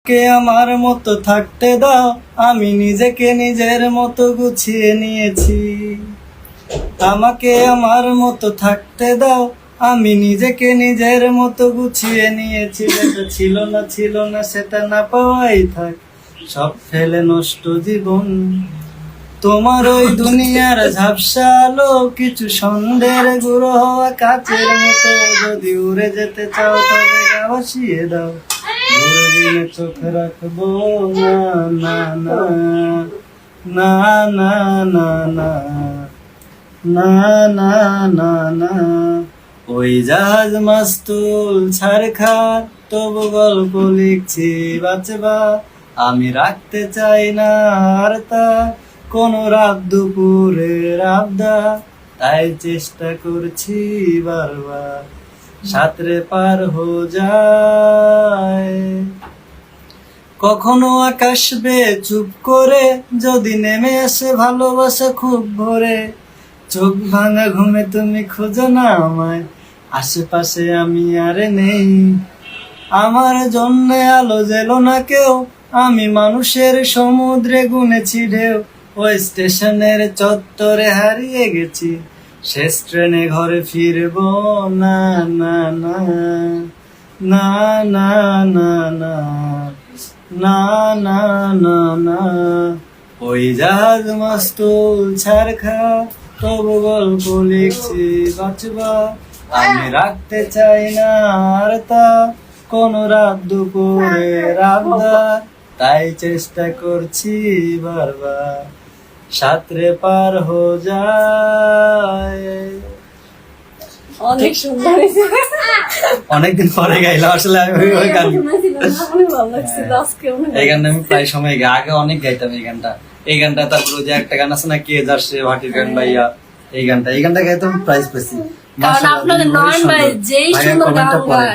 কে আমার মতো থাকতে দাও, আমি নিজেকে নিজের মতো গুছিয়ে নিয়েছি। আমাকে আমার মতো থাকতে দাও, আমি নিজেকে নিজের মতো গুছিয়ে নিয়েছি। যেটা ছিল না সেটা না পাওয়াই থাক, সব ফেলে নষ্ট জীবন। তোমার ওই দুনিয়ার ঝাপসা আলো, কিছু সন্ধ্যের গুঁড়ো হওয়া কাচের মতো। যদি উড়ে যেতে চাও তবে গা ভাসিয়ে দাও, দূরবীনে চোখ রাখবো না। না না না না না না না না না না। ওই জাহাজ মাস্তুল ছারখার, তবু গল্প লিখছি বাঁচবা। আমি রাখতে চাই না আর তা কোনো রাত দুপুরের আবদার, তাই চেষ্টা করছি বারবার সাঁতরে পার হো যায়। কখনো আকাশ বেয়ে চুপ করে যদি নেমে আসে ভালোবাসা খুব ভোরে। চোখ ভাঙা ঘুমে তুমি খোঁজো না আমায়, আশেপাশে আমি আর নেই। আমার জন্য আলো জেলো না কেউ, আমি মানুষের সমুদ্রে গুনেছি ঢেউ। ওই স্টেশনের চত্বরে হারিয়ে গেছি, শেষ ট্রেনে ঘরে ফিরবো না। না না না না না না না না না না। ওই জাহাজ মাস্তুল ছারখা, তবু গল্প লিখছি বাঁচবা। আমি রাখতে চাই না আর তা কোনো রাত দুপুরের আবদার, তাই চেষ্টা করছি বারবার সাঁতরে পার হো যায়। অনেক সুন্দর হয়েছে। অনেকদিন পরে গাইলাম আসলে আমি ওই গান। এই গানটা আমি প্রায় সময় গাই, আগে অনেক গাইতাম এই গানটা। এই গানটা তারপর যে একটা গান আছে না, কে যার সে ভাটির গান ভাইয়া, এই গানটা গাইতাম প্রাইজ পেয়েছি। কারণ আপনাদের নয়ন ভাই যেই সুন্দর গান গায়।